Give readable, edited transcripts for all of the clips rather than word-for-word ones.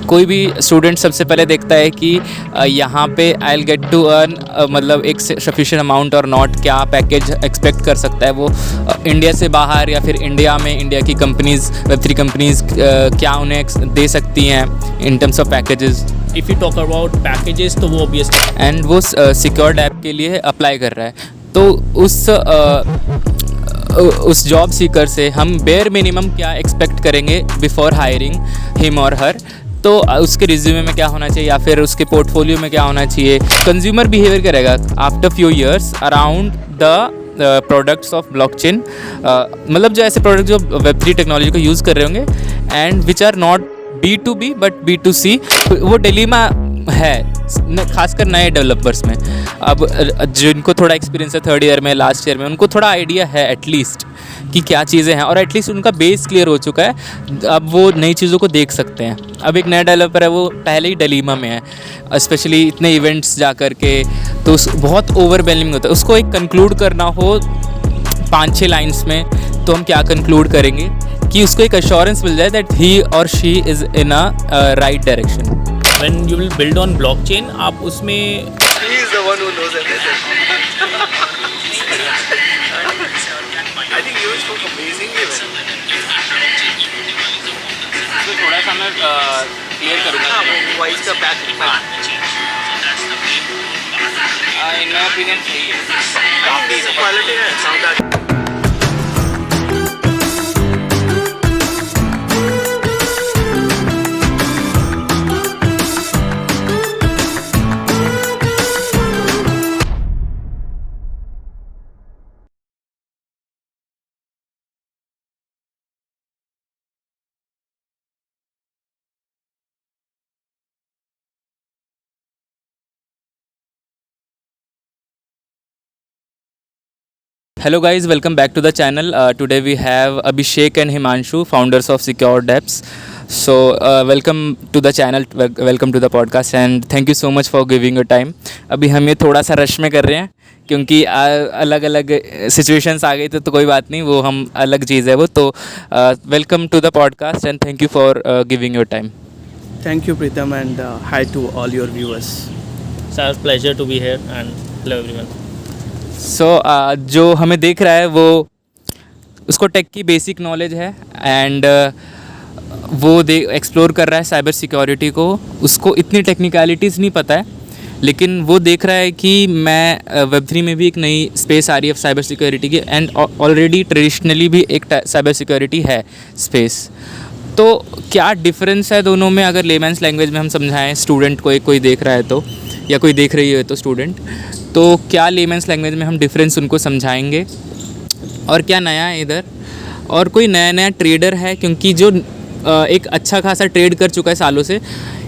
कोई भी स्टूडेंट सबसे पहले देखता है कि यहाँ पे I will get to earn मतलब एक सफिशिएंट अमाउंट और नॉट, क्या पैकेज एक्सपेक्ट कर सकता है वो इंडिया से बाहर या फिर इंडिया में इंडिया की कंपनीज़, Web3 कंपनीज़ क्या उन्हें दे सकती हैं इन terms of packages. If you talk about packages तो वो ऑब्वियसली एंड वो सिक्योर्ड ऐप के लिए अप्लाई कर रहा है, तो उस जॉब सीकर से हम बेयर मिनिमम क्या एक्सपेक्ट करेंगे बिफोर हायरिंग हिम और हर। तो उसके रिज्यूमे में क्या होना चाहिए या फिर उसके पोर्टफोलियो में क्या होना चाहिए। कंज्यूमर बिहेवियर करेगा after few years around the products of blockchain, मतलब जो ऐसे प्रोडक्ट जो Web3 टेक्नोलॉजी को यूज़ कर रहे होंगे and which are not B2B but B2C, वो डिलीमा है खासकर नए डेवलपर्स में। अब जिनको थोड़ा एक्सपीरियंस है थर्ड ईयर में, लास्ट ईयर में, उनको थोड़ा आइडिया है एटलीस्ट कि क्या चीज़ें हैं और एटलीस्ट उनका बेस क्लियर हो चुका है, अब वो नई चीज़ों को देख सकते हैं। अब एक नया डेवलपर है, वो पहले ही डिलीमा में है, स्पेशली इतने इवेंट्स जा कर के, तो बहुत ओवरवेलमिंग होता है। उसको एक कंक्लूड करना हो 5-6 लाइन्स में, तो हम क्या कंक्लूड करेंगे कि उसको एक अश्योरेंस मिल जाए दैट ही और she is in a right direction. when you will build on blockchain, आप उसमें He is the one who knows everything. I think you spoke amazingly well. तो थोड़ा सा मैं क्लियर करूँगा। Wise का back. इन माय ओपिनियन सही है। I think it's a quality है. Sound that. Hello guys, welcome back to the channel. Today we have Abhishek and Himanshu, founders of Secured Apps. So welcome to the channel, welcome to the podcast and thank you so much for giving your time. अभी हम ये थोड़ा सा rush में कर रहे हैं क्योंकि अलग अलग सिचुएशंस आ गई तो कोई बात नहीं, वो हम अलग चीज़ है वो। तो welcome to the podcast and thank you for giving your time. Thank you, Pritam, and hi to all your viewers. it's our pleasure to be here and hello everyone. सो जो हमें देख रहा है वो उसको टेक की बेसिक नॉलेज है and वो एक्सप्लोर कर रहा है साइबर सिक्योरिटी को। उसको इतनी टेक्निकलिटीज़ नहीं पता है, लेकिन वो देख रहा है कि मैं Web3 में भी एक नई स्पेस आ रही है साइबर सिक्योरिटी की एंड ऑलरेडी ट्रेडिशनली भी एक साइबर सिक्योरिटी है स्पेस। तो क्या डिफरेंस है दोनों में, अगर लेमैन्स लैंग्वेज में हम समझाएं स्टूडेंट को, कोई देख रहा है तो या कोई देख रही है तो स्टूडेंट, तो क्या लेमैन्स लैंग्वेज में हम डिफरेंस उनको समझाएंगे और क्या नया है इधर, और कोई नया ट्रेडर है क्योंकि जो एक अच्छा खासा ट्रेड कर चुका है सालों से,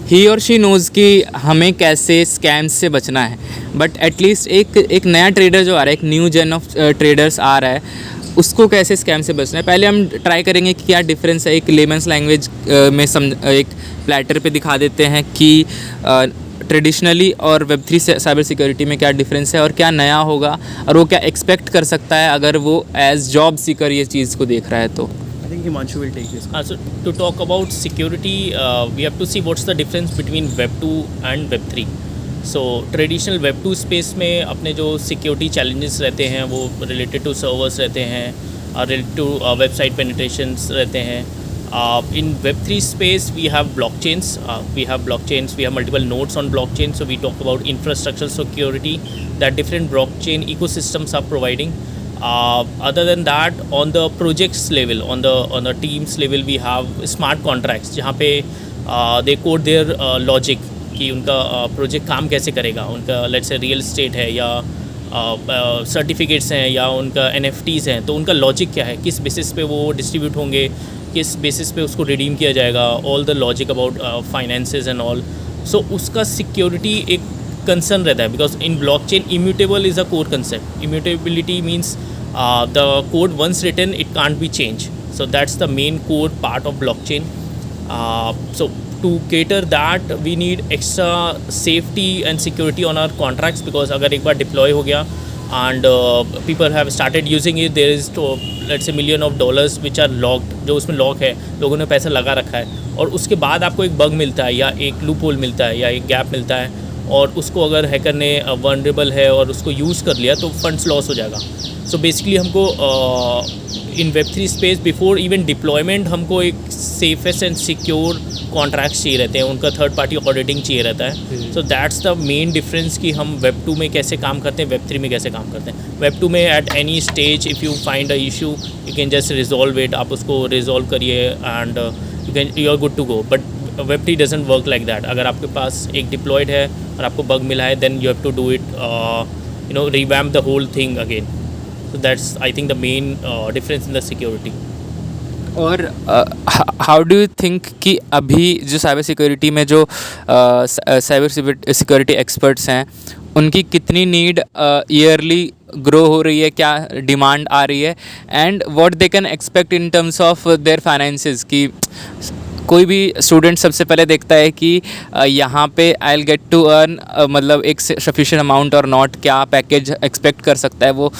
ही और शी नोज़ कि हमें कैसे स्कैम्स से बचना है। बट एटलीस्ट एक नया ट्रेडर जो आ रहा है, एक न्यू जेन ऑफ ट्रेडर्स आ रहा है, उसको कैसे स्कैम से बचना है। पहले हम ट्राई करेंगे कि क्या डिफरेंस है, एक लेमैन्स लैंग्वेज में एक प्लेटर पे दिखा देते हैं कि ट्रेडिशनली और Web3 से साइबर सिक्योरिटी में क्या डिफरेंस है और क्या नया होगा और वो क्या एक्सपेक्ट कर सकता है अगर वो एज जॉब सीकर ये चीज़ को देख रहा है तो। I think Himanshu will take this. So to talk about security, we have to see what's the difference between Web2 and Web3. So traditional Web2 space में अपने जो security challenges रहते हैं वो related to servers रहते हैं, related to website penetrations रहते हैं. In Web3 space, we have blockchains. We have multiple nodes on blockchain. So we talk about infrastructure security that different blockchain ecosystems are providing. Other than that, on the projects level, on the teams level, we have smart contracts जहाँ पे they code their logic कि उनका project काम कैसे करेगा, उनका let's say real estate है या सर्टिफिकेट्स हैं या उनका NFTs हैं, तो उनका लॉजिक क्या है, किस बेसिस पे वो डिस्ट्रीब्यूट होंगे, किस बेसिस पे उसको रिडीम किया जाएगा, all the logic about finances and all. So उसका सिक्योरिटी एक कंसर्न रहता है because in blockchain immutable is a core concept. Immutability means the code once written it can't be change, so that's the main core part of blockchain. So to cater that we need extra safety and security on our contracts because अगर एक बार deploy हो गया and people have started using it, there is to let's say million of dollars which are locked, जो उसमें lock है, लोगों ने पैसा लगा रखा है, और उसके बाद आपको एक बग मिलता है या एक लूप होल मिलता है या एक गैप मिलता है, और उसको अगर हैकर ने वनरेबल है और उसको यूज़ कर लिया तो फंड्स लॉस हो जाएगा. सो बेसिकली हमको इन Web3 space before even deployment हमको एक सेफेस्ट एंड सिक्योर कॉन्ट्रैक्ट्स चाहिए रहते हैं, उनका थर्ड पार्टी ऑडिटिंग चाहिए रहता है. सो दैट्स द मेन डिफरेंस कि हम Web2 में कैसे काम करते हैं, Web3 में कैसे काम करते हैं. Web2 में at any stage if you find a issue you can just resolve it, आप उसको रिजॉल्व करिए and you are good to go. But Web3 doesn't work like that. अगर आपके पास एक डिप्लॉयड है और आपको बग मिला है, then you have to do it, revamp the whole thing again. So that's, I think, the main difference in the security. और how do you think कि अभी जो साइबर सिक्योरिटी में जो साइबर सिक्योरिटी एक्सपर्ट्स हैं उनकी कितनी नीड ईयरली ग्रो हो रही है, क्या डिमांड आ रही है, and what they can expect in terms of their finances? कि कोई भी स्टूडेंट सबसे पहले देखता है कि यहाँ पे I will get to earn, मतलब एक सफिशिएंट अमाउंट और नॉट, क्या पैकेज एक्सपेक्ट कर सकता है वो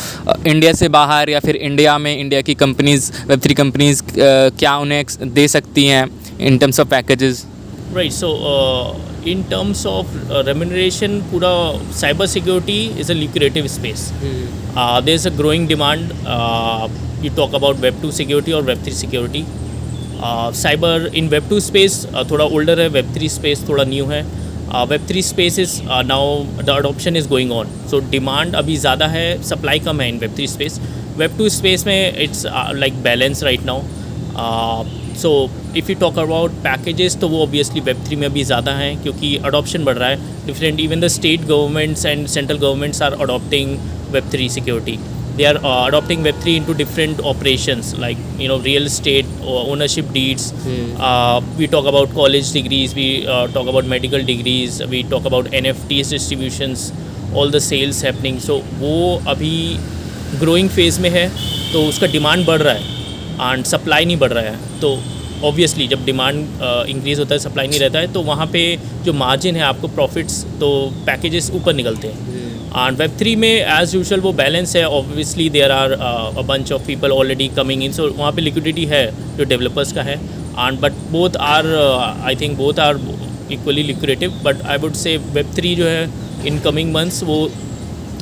इंडिया से बाहर, या फिर इंडिया में इंडिया की कंपनीज़, Web3 कंपनीज़ क्या उन्हें दे सकती हैं इन terms of packages? Right. So in terms of remuneration, पूरा cyber security is a lucrative space. There's a growing demand. You talk about Web2 security or Web3 security. Cyber in Web2 space थोड़ा older है, Web3 space थोड़ा new है. Web3 space is now the adoption is going on. So demand अभी ज़्यादा है, supply कम है इन Web3 space. Web2 space में it's like balance right now. So if you talk about packages तो वो ऑब्वियसली Web3 में भी ज़्यादा हैं क्योंकि अडॉप्शन बढ़ रहा है. Different, even the state governments and central governments are adopting Web3 security. They are adopting Web3 into different operations like real estate or ownership deeds. We talk about college degrees, we talk about medical degrees, we talk about NFTs distributions, all the sales happening. So वो अभी growing phase में है तो उसका demand बढ़ रहा है and supply नहीं बढ़ रहा है. तो obviously जब demand increase होता है, supply नहीं रहता है, तो वहाँ पे जो margin है आपको profits, तो packages ऊपर निकलते हैं. एंड Web3 में एज यूजुअल वो बैलेंस है. Obviously there are a bunch of people already coming in, so वहाँ पे लिक्विडिटी है जो डेवलपर्स का है. And but both are, I think both are equally liquidative. But I would say Web3 जो है इन कमिंग मंथ्स वो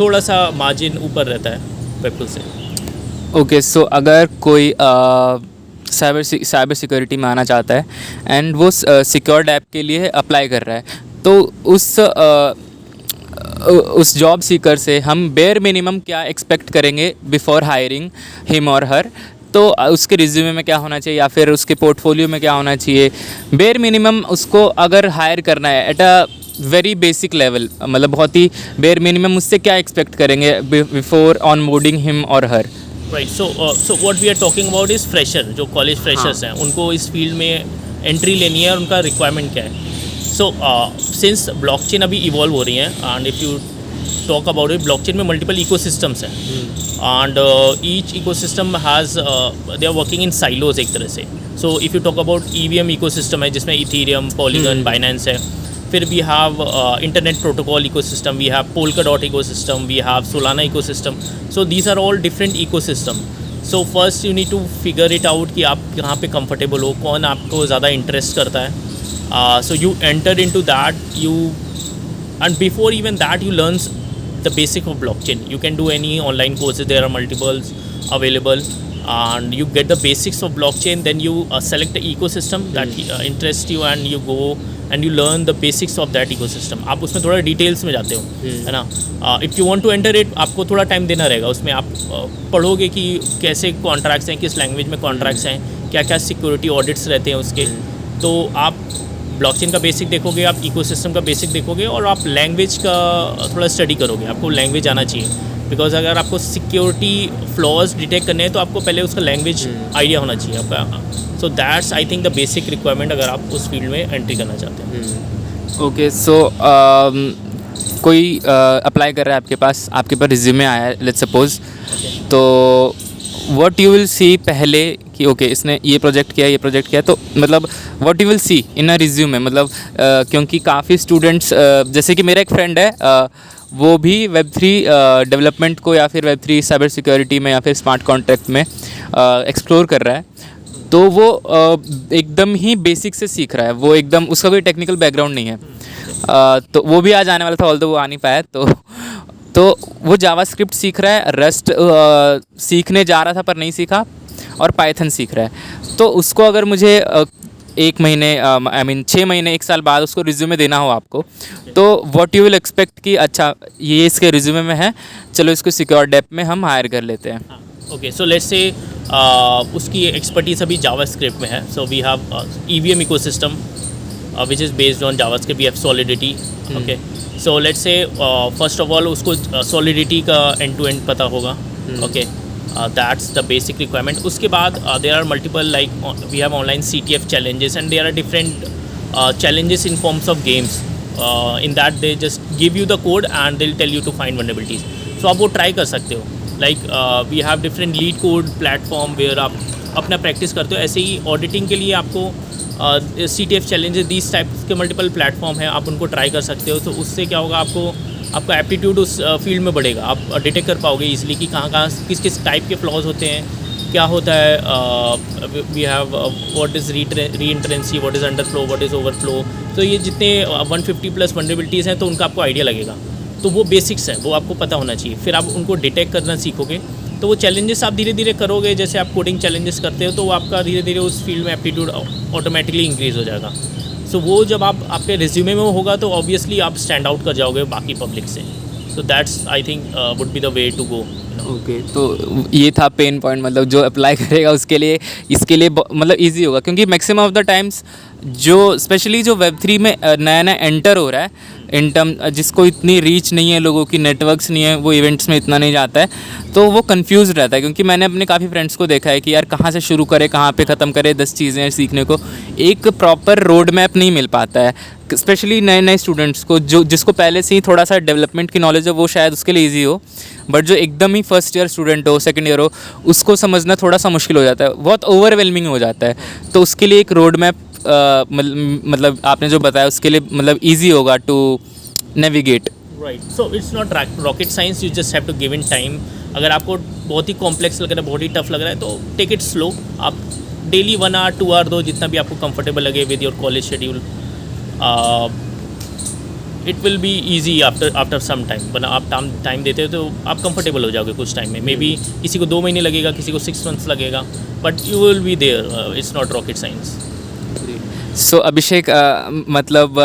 थोड़ा सा मार्जिन ऊपर रहता है Web2 से. ओके, सो अगर कोई साइबर सिक्योरिटी में आना चाहता है एंड वो सिक्योर्ड ऐप के लिए अप्लाई कर रहा है, तो उस जॉब सीकर से हम बेयर मिनिमम क्या एक्सपेक्ट करेंगे बिफोर हायरिंग हिम और हर? तो उसके रिज्यूमे में क्या होना चाहिए या फिर उसके पोर्टफोलियो में क्या होना चाहिए? बेयर मिनिमम उसको अगर हायर करना है at a very basic level, मतलब बहुत ही बेयर मिनिमम, उससे क्या एक्सपेक्ट करेंगे बिफोर ऑन बोर्डिंग हिम और her? Right. So what we are talking about is fresher, जो कॉलेज फ्रेशर्स हैं, उनको इस फील्ड में एंट्री लेनी है और उनका रिक्वायरमेंट क्या है. सो सिंस ब्लॉकचेन अभी इवॉल्व हो रही हैं and if you talk about it, blockchain में मल्टीपल इकोसिस्टम्स हैं and each ecosystem has, they are working in silos एक तरह से. So if you talk about EVM ecosystem है जिसमें इथीरियम, पॉलीगन, बाइनेंस है. फिर we have internet protocol ecosystem, we have Polkadot ecosystem, we have Solana ecosystem. So these are all different ecosystem. So first you need to figure it out कि आप कहाँ पे comfortable हो, कौन आपको ज़्यादा इंटरेस्ट करता है. So you enter into that, and before even that you learn the basic of blockchain. You can do any online courses, there are multiples available, and you get the basics of blockchain. Then you select the ecosystem that interests you and you go and you learn the basics of that ecosystem. आप उसमें थोड़ा details में जाते हो, है ना. If you want to enter it, आपको थोड़ा टाइम देना रहेगा. उसमें आप पढ़ोगे कि कैसे कॉन्ट्रैक्ट्स हैं, किस लैंग्वेज में कॉन्ट्रैक्ट्स हैं, क्या क्या सिक्योरिटी ऑडिट्स रहते हैं उसके. तो आप ब्लॉकचेन का बेसिक देखोगे, आप इकोसिस्टम का बेसिक देखोगे और आप लैंग्वेज का थोड़ा स्टडी करोगे. आपको लैंग्वेज आना चाहिए बिकॉज अगर आपको सिक्योरिटी फ्लॉज डिटेक्ट करने हैं तो आपको पहले उसका लैंग्वेज आइडिया होना चाहिए आपका. सो that's I think the basic requirement अगर आप उस फील्ड में एंट्री करना चाहते हैं. ओके, सो कोई अप्लाई कर रहा है आपके पास रिज्यूमे आया है लेट्स सपोज, तो व्हाट यू विल सी पहले कि ओके इसने ये प्रोजेक्ट किया, तो मतलब what you will see in a resume, मतलब क्योंकि काफ़ी स्टूडेंट्स, जैसे कि मेरा एक फ्रेंड है, वो भी Web3 डेवलपमेंट को या फिर Web3 साइबर सिक्योरिटी में या फिर स्मार्ट कॉन्ट्रैक्ट में एक्सप्लोर कर रहा है, तो वो एकदम ही बेसिक से सीख रहा है, वो एकदम उसका कोई टेक्निकल बैकग्राउंड नहीं है। तो वो भी आज आने वाला था, ऑल्दो वो आ नहीं पाया। तो वो जावास्क्रिप्ट सीख रहा है, रस्ट सीखने जा रहा था पर नहीं सीखा, और पाइथन सीख रहा है। तो उसको अगर मुझे 1 महीने आई मीन 6 महीने 1 साल बाद उसको रिज्यूमे देना हो आपको, तो व्हाट यू विल एक्सपेक्ट कि अच्छा ये इसके रिज्यूमे में है, चलो इसको सिक्योर डेप में हम हायर कर लेते हैं। ओके, सो लेट्स से उसकी एक्सपर्टीज अभी जावास्क्रिप्ट में है। So we have EVM ecosystem which is based on JavaScript. We have Solidity. Okay, so let's say first of all उसको Solidity का end to end पता होगा. Okay, that's the basic requirement. उसके बाद there are multiple, like we have online CTF challenges, and there are different challenges in forms of games. In that they just give you the code and they'll tell you to find vulnerabilities. So आप वो try कर सकते हो. Like we have different lead code platform where आप अपना practice करते हो। ऐसे ही ऑडिटिंग के लिए आपको CTF चैलेंजेस, दिस टाइप के मल्टीपल प्लेटफॉर्म हैं, आप उनको ट्राई कर सकते हो। तो उससे क्या होगा, आपका एप्टीट्यूड उस फील्ड में बढ़ेगा, आप डिटेक्ट कर पाओगे इजीली कि कहाँ किस किस टाइप के फ्लॉज होते हैं, क्या होता है। We have what is reentrancy, what is underflow, what is overflow. तो ये जितने 150+ वनरेबिलिटीज़ हैं, तो उनका आपको आइडिया लगेगा। तो वो बेसिक्स हैं, वो आपको पता होना चाहिए। फिर आप उनको डिटेक्ट करना सीखोगे, तो वो चैलेंजेस आप धीरे धीरे करोगे। जैसे आप कोडिंग चैलेंजेस करते हो, तो वो आपका धीरे धीरे उस फील्ड में एप्टीट्यूड ऑटोमेटिकली इंक्रीज़ हो जाएगा। सो वो जब आप आपके रिज्यूमे में होगा, तो ऑब्वियसली आप स्टैंड आउट कर जाओगे बाकी पब्लिक से। So that's I think would be the way to go. Okay, तो ये था पेन पॉइंट, मतलब जो अप्लाई करेगा उसके लिए, इसके लिए मतलब इजी होगा, क्योंकि मैक्सिमम ऑफ द टाइम्स जो स्पेशली जो Web3 में नया नया एंटर हो रहा है, इन टर्म जिसको इतनी रीच नहीं है, लोगों की नेटवर्क्स नहीं है, वो इवेंट्स में इतना नहीं जाता है, तो वो कंफ्यूज रहता है। क्योंकि मैंने अपने काफ़ी फ्रेंड्स को देखा है कि यार कहाँ से शुरू करें, कहाँ पे ख़त्म करें, 10 चीज़ें सीखने को, एक प्रॉपर रोड मैप नहीं मिल पाता है। स्पेशली नए नए स्टूडेंट्स को, जिसको पहले से ही थोड़ा सा डेवलपमेंट की नॉलेज है, वो शायद उसके लिए ईजी हो, बट जो एकदम ही फर्स्ट ईयर स्टूडेंट हो, सेकेंड ईयर हो, उसको समझना थोड़ा सा मुश्किल हो जाता है, बहुत ओवरवेलमिंग हो जाता है। तो उसके लिए एक रोड मैप मतलब आपने जो बताया उसके लिए मतलब ईजी होगा to navigate. Right, so it's not rocket science, you just have to give in time. अगर आपको बहुत ही कॉम्प्लेक्स लग रहा है, बहुत ही टफ लग रहा है, तो टेक इट स्लो। आप डेली 1 आवर 2 आवर दो, जितना भी आपको कंफर्टेबल लगे with your college schedule. It will be easy after some time. वरना आप टाइम देते हो तो आप कंफर्टेबल हो जाओगे कुछ टाइम में। मे बी किसी को 2 महीने लगेगा, किसी को 6 मंथ्स लगेगा, but you will be there. It's not rocket science. So Abhishek, मतलब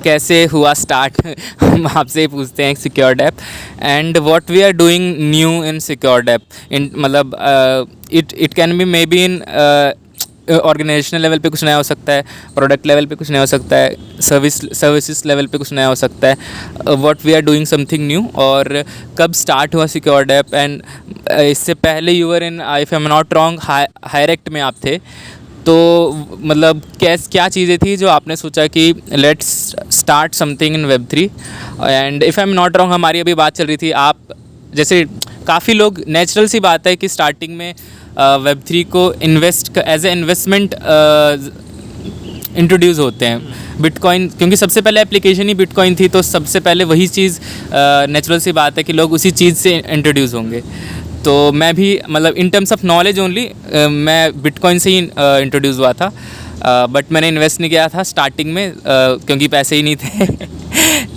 कैसे हुआ स्टार्ट हम आपसे पूछते हैं secure dapp, and what we are doing new in secure dapp. In मतलब it can be maybe in organisational level पे कुछ नया हो सकता है, प्रोडक्ट लेवल पे कुछ नया हो सकता है, सर्विसेज लेवल पे कुछ नया हो सकता है। What we are doing something new, और कब स्टार्ट हुआ सिक्योर डेप, एंड इससे पहले you were in, if I am not wrong, हायरेक्ट में आप थे। तो मतलब क्या चीज़ें थी जो आपने सोचा कि let's start something in Web3, and if I am not wrong, हमारी अभी बात चल रही थी, आप जैसे काफ़ी लोग, नेचुरल सी बात है कि स्टार्टिंग में Web3 को एज ए इन्वेस्टमेंट इंट्रोड्यूस होते हैं। बिटकॉइन, क्योंकि सबसे पहले एप्लीकेशन ही बिटकॉइन थी, तो सबसे पहले वही चीज़, नेचुरल सी बात है कि लोग उसी चीज़ से इंट्रोड्यूस होंगे। तो मैं भी मतलब इन टर्म्स ऑफ नॉलेज ओनली मैं बिटकॉइन से ही इंट्रोड्यूस हुआ था, बट मैंने इन्वेस्ट नहीं किया था स्टार्टिंग में, क्योंकि पैसे ही नहीं थे।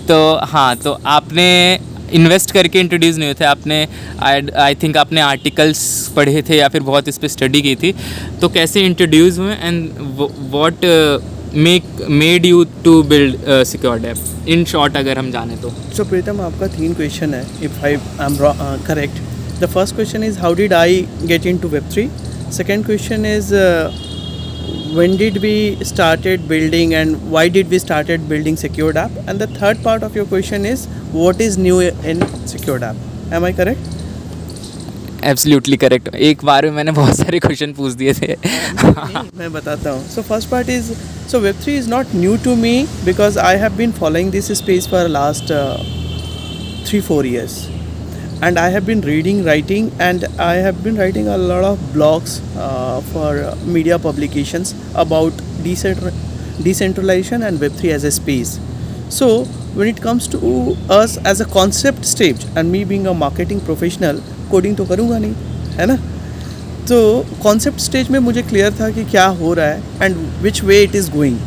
तो हाँ, तो आपने इन्वेस्ट करके इंट्रोड्यूस नहीं हुए थे, आपने आई थिंक आपने आर्टिकल्स पढ़े थे या फिर बहुत इस पर स्टडी की थी। तो कैसे इंट्रोड्यूस हुए, and what made you to build secure dapp, in short अगर हम जाने तो। So Pritam, आपका 3 क्वेश्चन है, if I am correct. The first question is, how did I get into Web3? Second question is, when did we started building and why did we started building Secured App? And the third part of your question is, what is new in Secured App? Am I correct? Absolutely correct. एक बार में मैंने बहुत सारे question पूछ दिए थे। मैं बताता हूँ। So first part is, so Web3 is not new to me because I have been following this space for last 3-4 years. And I have been reading, writing, and I have been writing a lot of blogs for media publications about decentralization and Web3 as a space. So when it comes to us as a concept stage and me being a marketing professional, coding तो करूँगा नहीं, है ना? तो concept stage में मुझे clear था कि क्या हो रहा है and which way it is going.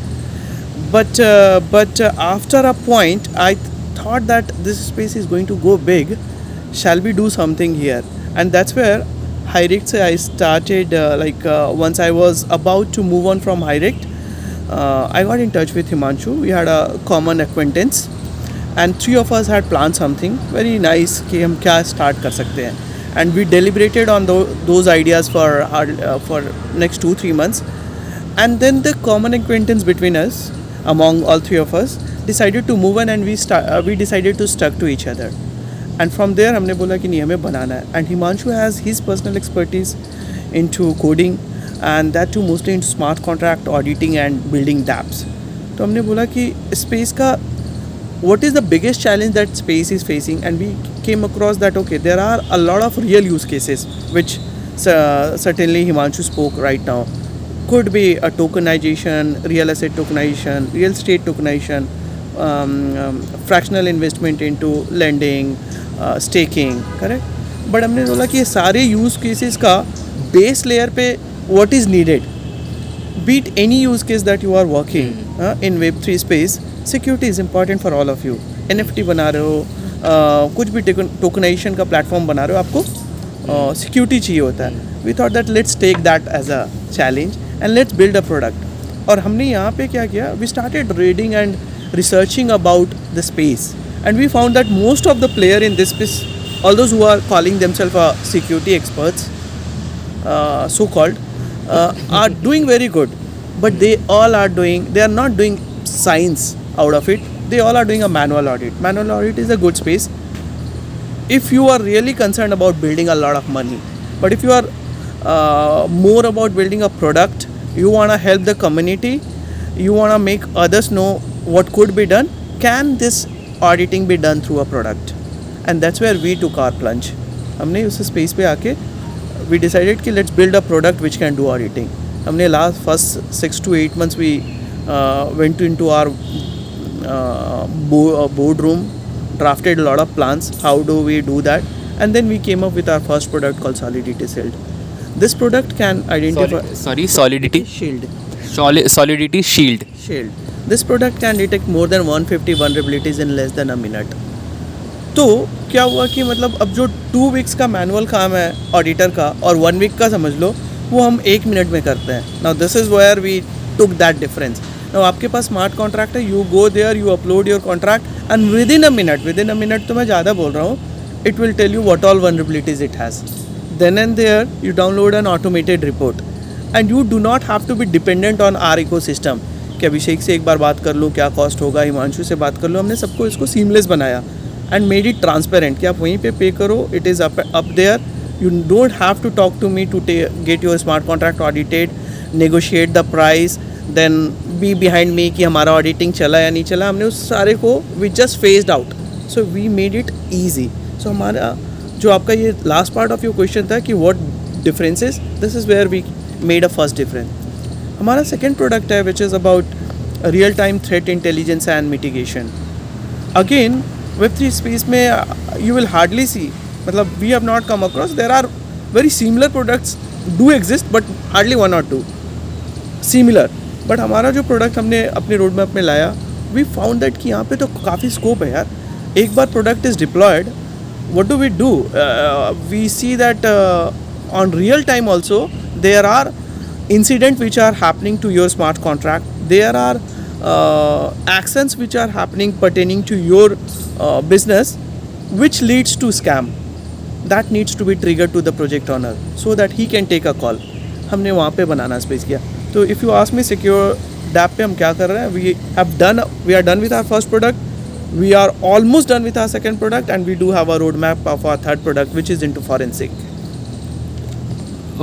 But after a point, I thought that this space is going to go big. Shall we do something here? And that's where Hirect I started. Once I was about to move on from Hirect, I got in touch with Himanshu. We had a common acquaintance, and three of us had planned something very nice कि हम क्या start कर सकते हैं. And we deliberated on those ideas for next 2-3 months, and then the common acquaintance between us, among all three of us, decided to move on, and we decided to stuck to each other. And from there हमने बोला कि नहीं हमें बनाना है. And Himanshu has his personal expertise into coding, and that too mostly into smart contract auditing and building dApps. तो हमने बोला कि space का what is the biggest challenge that space is facing, and we came across that okay, there are a lot of real use cases which certainly Himanshu spoke right now. Could be a tokenization, real asset tokenization, real estate tokenization, fractional investment into lending, staking, correct? But हमने बोला कि ये सारे use cases का base layer पे what is needed, be it any use case that you are working in Web3 space, security is important for all of you. NFT बना रहे हो, कुछ भी टोकनाइजेशन का प्लेटफॉर्म बना रहे हो, आपको सिक्योरिटी चाहिए होता है. We thought that let's take that as a challenge and let's build a product. और हमने यहाँ पे क्या किया, we started reading and researching about the space, and we found that most of the player in this space, all those who are calling themselves security experts, so called, are doing very good, but they are not doing science out of it. They all are doing a manual audit. Manual audit is a good space if you are really concerned about building a lot of money. But if you are more about building a product, you want to help the community, you want to make others know what could be done, can this auditing be done through a product? And that's where we took our plunge. हमने उस space पे आके we decided कि let's build a product which can do auditing. हमने first 6 to 8 months we went into our boardroom, drafted a lot of plans, how do we do that, and then we came up with our first product called Solidity Shield. This product can identify Solidity Shield. Solidity Shield. This product can detect more than 150 vulnerabilities in less than a minute. तो क्या हुआ कि मतलब अब जो 2 weeks का manual काम है ऑडिटर का और 1 week का समझ लो, वो हम 1 मिनट में करते हैं. Now this is where we took that difference. Now आपके पास स्मार्ट कॉन्ट्रैक्ट है, you go there, you upload your contract, and within a minute तो मैं ज़्यादा बोल रहा हूँ, it will tell you what all vulnerabilities it has. Then and there you download an automated report, and you do not have to be dependent on our ecosystem कि अभिषेक से एक बार बात कर लूँ क्या कॉस्ट होगा, हिमांशु से बात कर लूँ. हमने सबको इसको सीमलेस बनाया एंड मेड इट ट्रांसपेरेंट कि आप वहीं पे करो, it is up there. You don't have to talk to me to get your smart contract audited, negotiate the price, then be behind me कि हमारा ऑडिटिंग चला या नहीं चला. हमने उस सारे को we just phased out. So we made it easy. So हमारा जो आपका ये last part of your question था कि what differences, this is where we made a first difference. हमारा सेकेंड प्रोडक्ट है which is about real time threat intelligence and mitigation. Again Web3 space में you will hardly see, मतलब we have not come across, there are very similar products do exist but hardly 1 or 2 similar. but हमारा जो product हमने अपने road map में लाया, we found that कि यहाँ पे तो काफ़ी स्कोप है यार. एक बार product is deployed, what do? We see that on real time also there are incidents which are happening to your smart contract. There are actions which are happening pertaining to your business which leads to scam. That needs to be triggered to the project owner so that he can take a call. हमने वहाँ पे बनाना space किया. तो if you ask me secure dApp पे हम क्या कर रहे हैं, we are done with our first product, we are almost done with our second product, and we do have a roadmap of our third product which is into forensic.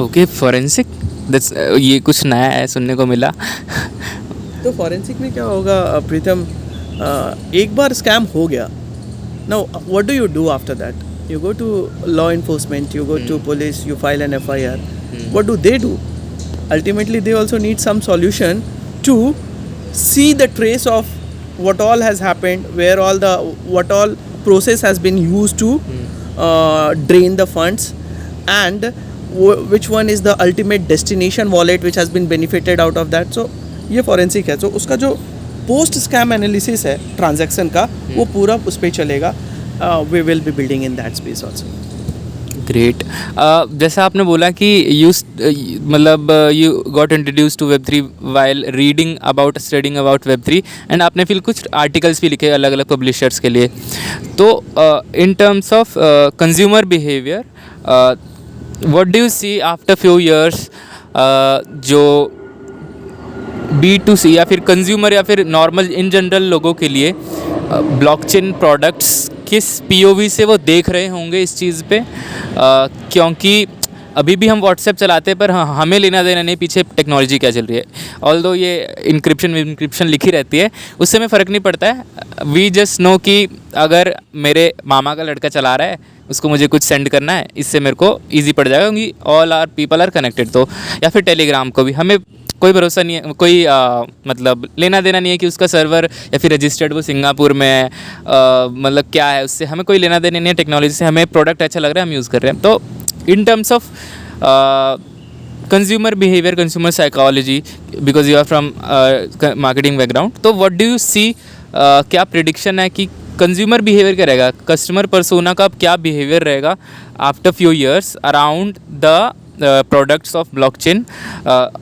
Okay, forensic. That's ये कुछ नया है सुनने को मिला. तो forensic में क्या होगा प्रीतम, एक बार स्कैम हो गया, now what do you do after that? You go to law enforcement, you go to police, you file an FIR. What do they do? Ultimately they also need some solution to see the trace of what all has happened, where all the what all process has been used to drain the funds, and which one is the ultimate destination wallet which has been benefited out of that. So ये forensic है. So उसका जो post scam analysis है transaction का वो पूरा उस पे चलेगा. We will be building in that space also. Great. जैसा आपने बोला कि मतलब you got introduce to Web3 while reading about studying about Web3 and आपने फिर कुछ आर्टिकल्स भी लिखे अलग अलग पब्लिशर्स के लिए. तो in terms of consumer behaviour what do you see after few years जो B2C या फिर कंज्यूमर या फिर नॉर्मल इन जनरल लोगों के लिए ब्लॉकचेन प्रोडक्ट्स किस POV से वो देख रहे होंगे इस चीज़ पे, क्योंकि अभी भी हम व्हाट्सएप चलाते हैं पर हमें लेना देना नहीं पीछे टेक्नोलॉजी क्या चल रही है. ऑल्दो ये इंक्रिप्शन लिखी रहती है उससे हमें फ़र्क नहीं पड़ता है. वी जस्ट नो कि अगर मेरे मामा का लड़का चला रहा है उसको मुझे कुछ सेंड करना है इससे मेरे को ईजी पड़ जाएगा क्योंकि all are people are connected. तो या फिर टेलीग्राम को भी हमें कोई भरोसा नहीं है, कोई मतलब लेना देना नहीं है कि उसका सर्वर या फिर रजिस्टर्ड वो सिंगापुर में है, मतलब क्या है उससे हमें कोई लेना देना नहीं है. टेक्नोलॉजी से हमें प्रोडक्ट अच्छा लग रहा है हम यूज़ कर रहे हैं. तो in terms of consumer behaviour consumer psychology because you are from marketing background, तो व्हाट डू यू सी, क्या प्रिडिक्शन है कि कंज्यूमर बिहेवियर क्या रहेगा, कस्टमर पर्सोना का क्या बिहेवियर रहेगा after few years around the products of blockchain,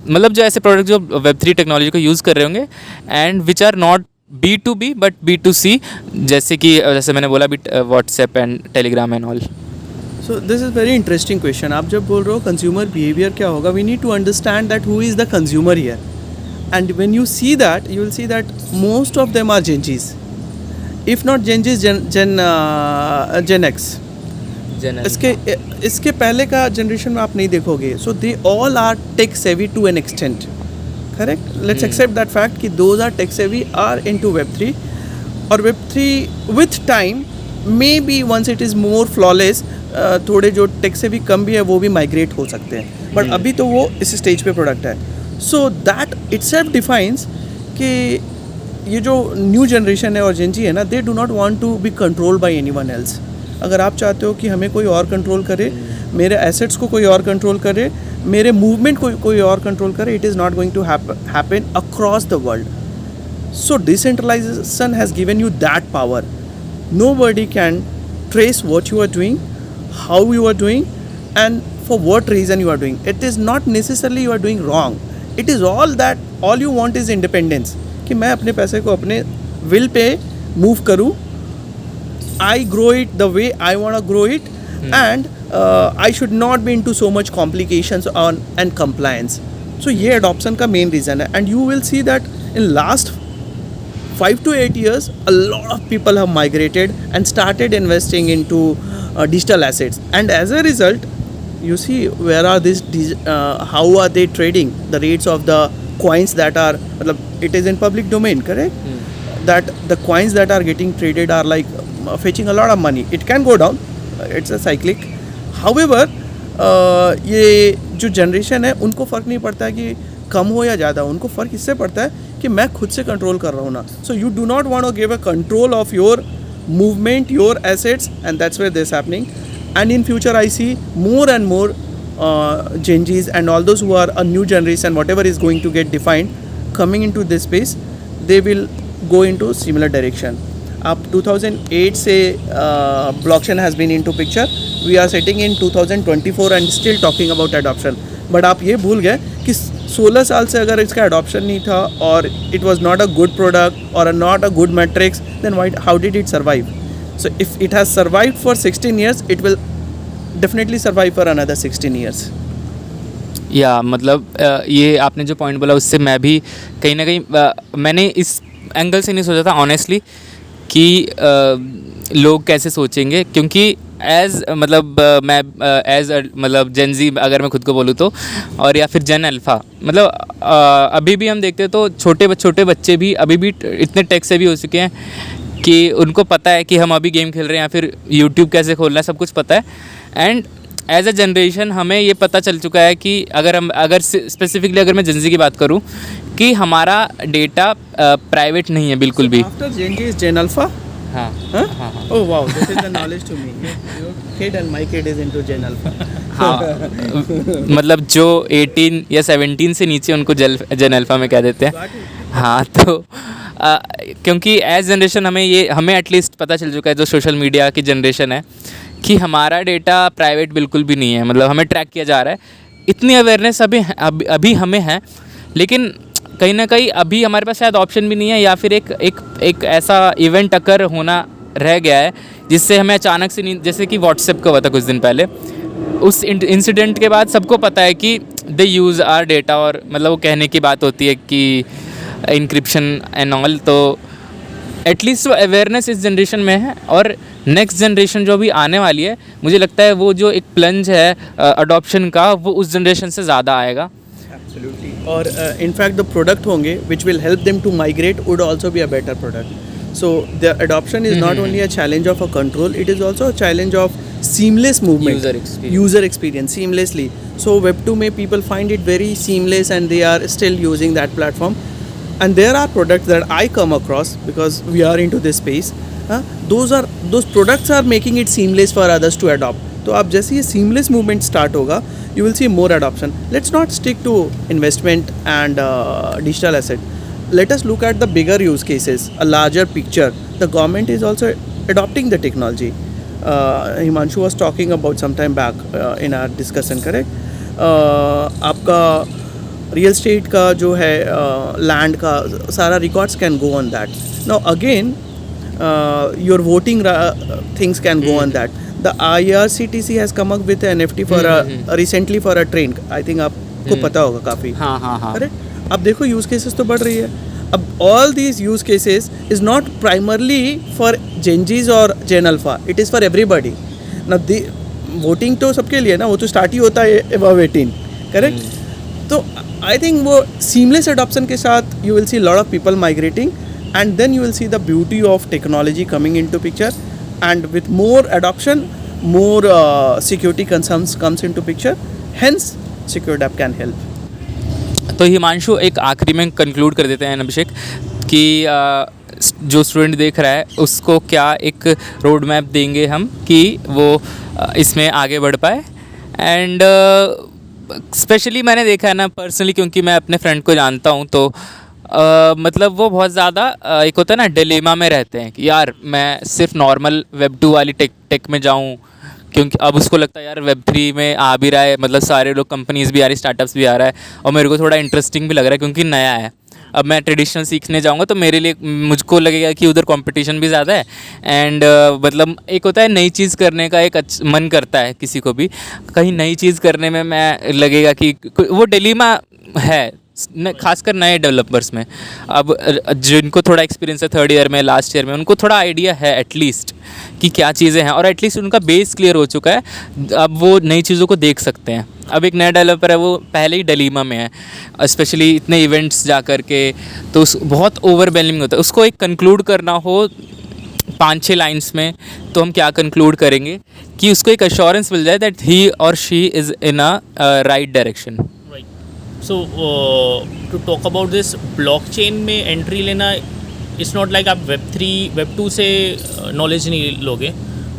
मतलब जो ऐसे प्रोडक्ट जो Web3 टेक्नोलॉजी को यूज़ कर रहे होंगे and which are not B2B but B2C, जैसे मैंने बोला WhatsApp and Telegram and all. So this is very interesting question. आप जब बोल रहे हो consumer behavior क्या होगा, we need to understand that who is the consumer here. And when you see that, you will see that most of them are Gen Zs. If not Gen Zs, Gen X. इसके पहले का generation में आप नहीं देखोगे. So they all are tech savvy to an extent. Correct? Let's accept that fact कि those are tech savvy are into Web3. और Web3 with time maybe once it is more flawless, थोड़े जो take से भी कम भी है वो भी माइग्रेट हो सकते हैं. बट अभी तो वो इस स्टेज पे प्रोडक्ट है. सो दैट इटसेल्फ डिफाइंस कि ये जो न्यू जनरेशन है और जेन जी है ना, they do not want to be controlled by anyone else. अगर आप चाहते हो कि हमें कोई और कंट्रोल करे, मेरे एसेट्स को कोई और कंट्रोल करे, मेरे मूवमेंट को कोई और कंट्रोल करे, it is not going to happen across the world. So decentralisation has given you that power. Nobody can trace what you are doing, how you are doing, and for what reason you are doing. It is not necessarily you are doing wrong. It is all that all you want is independence. कि मैं अपने पैसे को अपने will पे move करूँ. I grow it the way I want to grow it, and I should not be into so much complications on and compliance. So ये adoption का main reason है. And you will see that in last 5 to 8 years, a lot of people have migrated and started investing into digital assets. And as a result, you see where are these, how are they trading? The rates of the coins that are, it is in public domain, correct? That the coins that are getting traded are like fetching a lot of money. It can go down, it's a cyclic. However, ये जो generation है उनको फ़र्क नहीं पड़ता है कि कम हो या ज़्यादा, उनको फ़र्क इससे पड़ता है कि मैं खुद से कंट्रोल कर रहा हूँ ना. So you do not want to give a control of your movement, your assets, and that's where this is happening. And in future I see more and more Gen Zs and all those who are a new generation, whatever is going to get defined, coming into this space, they will go into similar direction. Up 2008 से blockchain has been into picture. We are sitting in 2024 and still talking about adoption. But आप ये भूल गए कि 16 साल से अगर इसका adoption नहीं था और it was not a good product or not a good metrics, then how did it survive? So if it has survived for 16 years, it will definitely survive for another 16 years. या मतलब ये आपने जो point बोला उससे मैं भी कहीं ना कहीं मैंने इस एंगल से नहीं सोचा था ऑनेस्टली कि लोग कैसे सोचेंगे, क्योंकि मैं एज मतलब जेन जी अगर मैं खुद को बोलूँ तो, और या फिर जेन अल्फ़ा, मतलब अभी भी हम देखते हैं तो छोटे बच्चे भी अभी भी इतने टेक से भी हो चुके हैं कि उनको पता है कि हम अभी गेम खेल रहे हैं या फिर यूट्यूब कैसे खोलना है, सब कुछ पता है. एंड एज अ जनरेशन हमें ये पता चल चुका है कि अगर स्पेसिफिकली अगर मैं जेन जी की बात करूँ कि हमारा डेटा प्राइवेट नहीं है बिल्कुल भी। After Gen Z is Gen Alpha? हाँ Huh? हाँ हाँ Oh wow, this is the knowledge to me. Your kid and my kid is into Gen Alpha. हाँ मतलब जो 18 या 17 से नीचे उनको जेन अल्फा में कह देते हैं। हाँ तो क्योंकि एज जनरेशन हमें एटलीस्ट पता चल चुका है, जो सोशल मीडिया की जनरेशन है, कि हमारा डेटा प्राइवेट बिल्कुल भी नहीं है, मतलब हमें ट्रैक किया जा रहा है। इतनी अवेयरनेस अभी हमें है, लेकिन कहीं ना कहीं अभी हमारे पास शायद ऑप्शन भी नहीं है, या फिर एक ऐसा इवेंट अकर होना रह गया है जिससे हमें अचानक से नहीं, जैसे कि व्हाट्सएप का हुआ था कुछ दिन पहले। उस इंसिडेंट के बाद सबको पता है कि दे यूज़ आर डेटा, और मतलब वो कहने की बात होती है कि इंक्रिप्शन एंड ऑल। तो एटलीस्ट वो अवेयरनेस इस जनरेशन में है, और नेक्स्ट जनरेशन जो भी आने वाली है, मुझे लगता है वो जो एक प्लंज है अडॉप्शन का, वो उस जनरेशन से ज़्यादा आएगा। Absolutely. और in fact the product होंगे which will help them to migrate would also be a better product. So the adoption is not only a challenge of a control, it is also a challenge of seamless movement. User experience seamlessly. So Web 2 में people find it very seamless and they are still using that platform. And there are products that I come across because we are into this space. Those products are making it seamless for others to adopt. तो आप जैसे ये seamless movement start होगा, you will see more adoption. Let's not stick to investment and digital asset. Let us look at the bigger use cases, a larger picture. The government is also adopting the technology. Himanshu was talking about some time back in our discussion, correct? आपका real estate का जो है land का सारा records can go on that. Now again your voting things can go on that. The IRCTC has come up with an NFT for recently for a train. I think आपको पता होगा काफ़ी. हाँ. करेक्ट. अब देखो use cases तो बढ़ रही है. अब all these use cases is not primarily for Gen Zs or Gen Alpha. It is for everybody. Now the voting तो सबके लिए ना, वो तो स्टार्ट ही होता है above 18. करेक्ट. तो I think वो seamless adoption के साथ you will see lot of people migrating, and then you will see the beauty of technology coming into picture. And with more adoption, more security concerns comes into picture. Hence, Secured App can help. तो हिमांशु एक आखिरी में conclude कर देते हैं अभिषेक कि जो student देख रहा है उसको क्या एक रोड मैप देंगे हम कि वो इसमें आगे बढ़ पाए. एंड स्पेशली मैंने देखा है ना पर्सनली, क्योंकि मैं अपने फ्रेंड को जानता हूँ, तो मतलब वो बहुत ज़्यादा एक होता है ना डिलेमा में रहते हैं कि यार मैं सिर्फ नॉर्मल वेब 2 वाली टेक में जाऊँ, क्योंकि अब उसको लगता है यार वेब 3 में आ भी रहा है, मतलब सारे लोग कंपनीज़ भी आ रही, स्टार्टअप्स भी आ रहा है, और मेरे को थोड़ा इंटरेस्टिंग भी लग रहा है क्योंकि नया है. अब मैं ट्रेडिशनल सीखने जाऊँगा तो मेरे लिए मुझको लगेगा कि उधर कंपटीशन भी ज़्यादा है. एंड मतलब एक होता है नई चीज़ करने का एक मन करता है किसी को भी, कहीं नई चीज़ करने में मैं लगेगा कि वो डिलेमा है खासकर नए डेवलपर्स में. अब जिनको थोड़ा एक्सपीरियंस है थर्ड ईयर में, लास्ट ईयर में, उनको थोड़ा आइडिया है एटलीस्ट कि क्या चीज़ें हैं, और एटलीस्ट उनका बेस क्लियर हो चुका है. अब वो नई चीज़ों को देख सकते हैं. अब एक नया डेवलपर है, वो पहले ही डिलेमा में है, स्पेशली इतने इवेंट्स जा कर के, तो बहुत ओवरवेलमिंग होता है. उसको एक कंक्लूड करना हो 5-6 लाइन्स में, तो हम क्या कंक्लूड करेंगे कि उसको एक अश्योरेंस मिल जाए दैट ही और she is in a right direction. So to talk about this, blockchain में एंट्री लेना, इट्स नॉट लाइक आप वेब 2 से नॉलेज नहीं लोगे.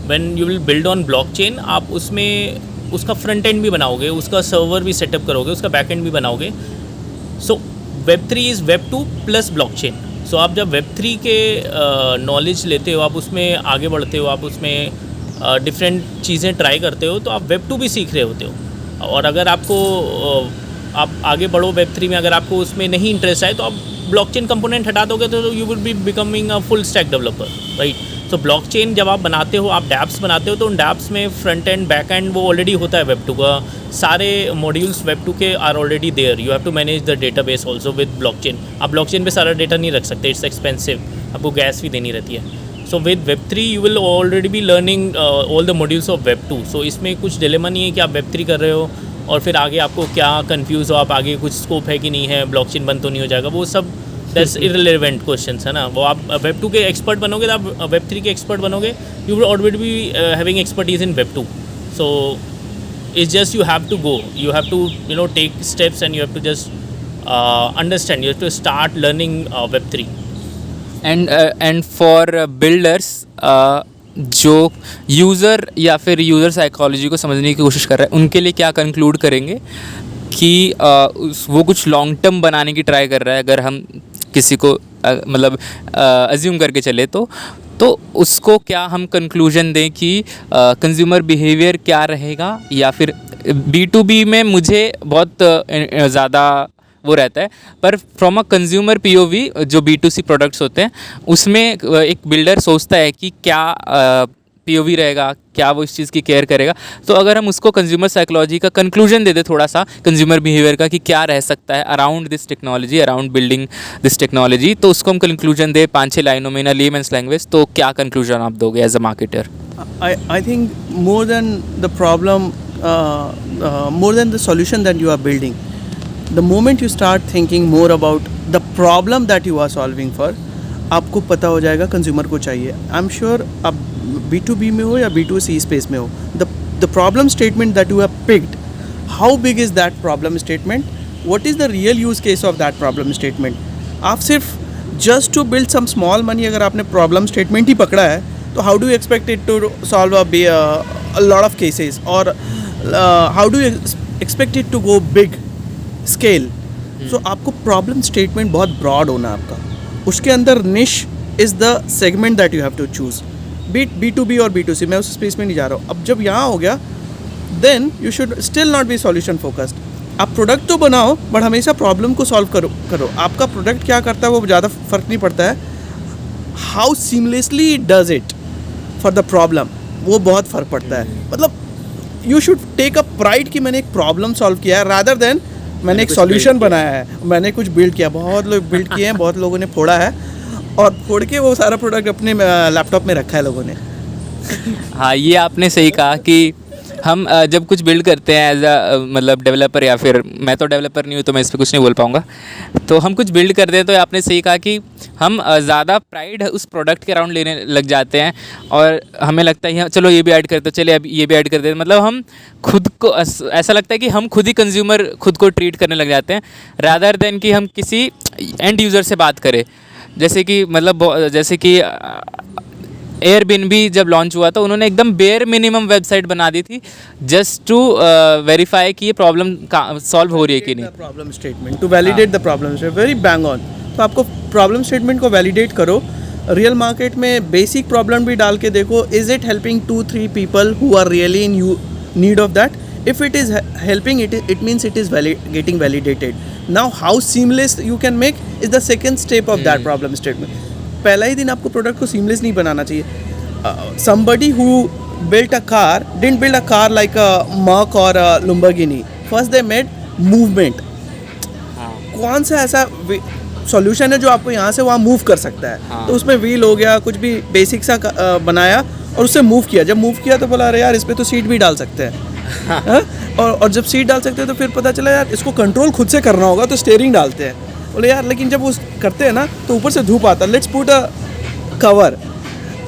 When you will build on blockchain, आप उसमें उसका फ्रंट एंड भी बनाओगे, उसका सर्वर भी सेटअप करोगे, उसका बैक एंड भी बनाओगे. So web 3 is web 2 plus blockchain. So आप जब वेब 3 के नॉलेज लेते हो, आप उसमें आगे बढ़ते हो, आप उसमें डिफरेंट चीज़ें ट्राई करते हो, तो आप वेब 2 भी सीख रहे होते हो. और अगर आपको आप आगे बढ़ो वेब 3 में, अगर आपको उसमें नहीं इंटरेस्ट आए तो आप ब्लॉकचेन कंपोनेंट हटा दोगे तो you will be becoming a full stack developer, right. So blockchain जब आप बनाते हो, आप डैप्स बनाते हो, तो उन डैप्स में फ्रंट एंड बैक एंड वो ऑलरेडी होता है वेब 2 का. सारे मॉड्यूल्स वेब 2 के are already there. You have to manage the database also with blockchain. आप ब्लॉकचेन पे सारा डेटा नहीं रख सकते, इट्स एक्सपेंसिव, आपको गैस भी देनी रहती है. So with web 3 you will already be learning all the modules of web 2. सो इसमें कुछ डिलेमा नहीं है कि आप वेब 3 कर रहे हो और फिर आगे आपको क्या कंफ्यूज हो, आप आगे कुछ स्कोप है कि नहीं है, ब्लॉकचेन बंद तो नहीं हो जाएगा. वो सब दैट्स इररिलेवेंट क्वेश्चंस है ना. वो आप वेब 2 के एक्सपर्ट बनोगे तो आप वेब 3 के एक्सपर्ट बनोगे. You will already be having expertise in web 2. So it's just you have to go, you have to take steps and you have to just understand, you have to start learning Web3. And for builders जो user या फिर user psychology को समझने की कोशिश कर रहे हैं, उनके लिए क्या कंक्लूड करेंगे कि वो कुछ लॉन्ग टर्म बनाने की ट्राई कर रहा है, अगर हम किसी को मतलब अज्यूम करके चले तो उसको क्या हम कंक्लूजन दें कि कंज्यूमर बिहेवियर क्या रहेगा, या फिर B2B में मुझे बहुत ज़्यादा वो रहता है, पर फ्रॉम अ कंज्यूमर POV जो B2C प्रोडक्ट्स होते हैं उसमें एक बिल्डर सोचता है कि क्या POV रहेगा, क्या वो इस चीज़ की केयर करेगा। तो अगर हम उसको कंज्यूमर साइकोलॉजी का कंक्लूजन दे दें थोड़ा सा कंज्यूमर बिहेवियर का कि क्या रह सकता है around this technology, around building this technology, तो उसको हम कंक्लूजन दें 5-6 लाइनों में इन लेमन्स लैंग्वेज, तो क्या कंक्लूजन आप दोगे as a marketer? I think more than the problem, more than the solution that you are building, the moment you start thinking more about the problem that you are solving for, आपको पता हो जाएगा consumer को चाहिए। I am sure आप B2B में हो या B2C स्पेस में हो, the problem statement that you have picked, how big is that problem statement, what is the real use case of that problem statement. आप सिर्फ just to build some small money अगर आपने problem statement ही पकड़ा है, तो how do you expect it to solve a lot of cases, और how do you expect it to go big scale. So आपको प्रॉब्लम स्टेटमेंट बहुत broad होना है आपका, उसके अंदर niche is the segment that you have to choose, B2B और B2C, मैं उस स्पेस में नहीं जा रहा हूँ। अब जब यहाँ हो गया, then you should still not be solution focused. आप प्रोडक्ट तो बनाओ बट हमेशा प्रॉब्लम को सॉल्व करो। आपका प्रोडक्ट क्या करता है वो ज़्यादा फ़र्क नहीं पड़ता है, how seamlessly it does it for the problem, वो बहुत फ़र्क पड़ता है। मतलब you should take a pride कि मैंने एक प्रॉब्लम सॉल्व किया है, रादर देन मैंने एक सॉल्यूशन बनाया है, मैंने कुछ बिल्ड किया। बहुत लोग बिल्ड किए हैं, बहुत लोगों ने फोड़ा है, और फोड़ के वो सारा प्रोडक्ट अपने लैपटॉप में रखा है लोगों ने। हाँ, ये आपने सही कहा कि हम जब कुछ बिल्ड करते हैं एज अ मतलब डेवलपर, या फिर मैं तो डेवलपर नहीं हूँ तो मैं इस पर कुछ नहीं बोल पाऊँगा, तो हम कुछ बिल्ड करते हैं तो आपने सही कहा कि हम ज़्यादा प्राइड उस प्रोडक्ट के अराउंड लेने लग जाते हैं, और हमें लगता है चलो ये भी ऐड करते, चले अब ये भी ऐड करते हैं। मतलब हम खुद को ऐसा लगता है कि हम खुद ही कंज्यूमर खुद को ट्रीट करने लग जाते हैं, रादर देन कि हम किसी एंड यूज़र से बात करें। जैसे कि एयरबीएनबी जब लॉन्च हुआ तो उन्होंने एकदम बेयर मिनिमम वेबसाइट बना दी थी जस्ट टू वेरीफाई कि ये प्रॉब्लम सॉल्व हो रही है कि नहीं। Problem statement to validate the problem, very bang on. तो आपको प्रॉब्लम स्टेटमेंट को वैलिडेट करो, रियल मार्केट में बेसिक प्रॉब्लम भी डाल के देखो, is it helping 2-3 people who are really in need of that. If it is helping, it means it is getting validated. Now how seamless you can make is the second step of that problem statement. पहला ही दिन आपको product को seamless नहीं बनाना चाहिए। Somebody who built a car didn't build a car like a Merc or a Lamborghini. First they made movement. कौन सा ऐसा solution है जो आपको यहाँ से वहाँ मूव कर सकता है? तो उसमें व्हील हो गया, कुछ भी बेसिक सा बनाया और उससे मूव किया। जब मूव किया तो बोला अरे यार इस पर तो सीट भी डाल सकते हैं। और जब सीट डाल सकते हैं तो फिर पता चला यार इसको कंट्रोल खुद से करना होगा, तो स्टीयरिंग डालते हैं। बोले यार लेकिन जब वो करते हैं ना तो ऊपर से धूप आता है, let's put a cover.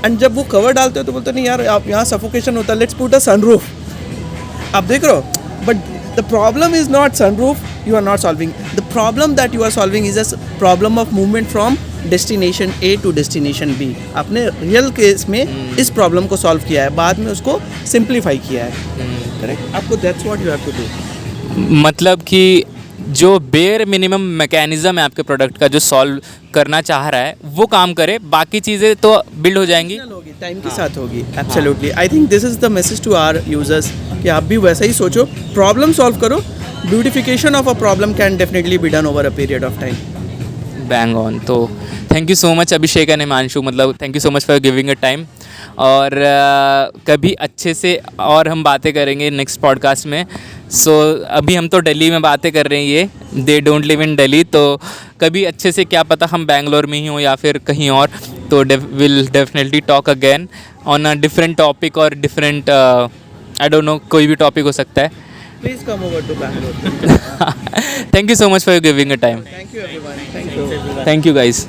And जब वो कवर डालते हो तो बोलते नहीं यार आप यहाँ सफोकेशन होता है, लेट्स पुट अ सनरूफ। आप देख रहे हो, but the problem is not sunroof, you are not solving. The problem that you are solving is a problem of movement from destination A to destination B. आपने real case में इस problem को solve किया है, बाद में उसको simplify किया है। करेक्ट, आपको that's what you have to do. मतलब कि जो बेयर मिनिमम मैकेनिज्म है आपके प्रोडक्ट का जो सॉल्व करना चाह रहा है वो काम करे, बाकी चीज़ें तो बिल्ड हो जाएंगी, टाइम के साथ होगी। Absolutely, I think this is the message to our users कि आप भी वैसा ही सोचो, प्रॉब्लम सॉल्व करो। Beautification of a problem can definitely be done over a period of time. Bang on. तो thank you so much Abhishek and Himanshu, मतलब thank you so much for giving a time. और कभी अच्छे से और हम बातें करेंगे नेक्स्ट पॉडकास्ट में। सो अभी हम तो दिल्ली में बातें कर रहे हैं, ये they don't live in Delhi, तो कभी अच्छे से क्या पता हम बैंगलोर में ही हों या फिर कहीं और, तो will definitely talk again on a different topic और डिफरेंट आई डोंट नो, कोई भी टॉपिक हो सकता है। Please come over to Bangalore. Thank you so much for giving a time. Thank you everyone. Thank you. Thank you guys.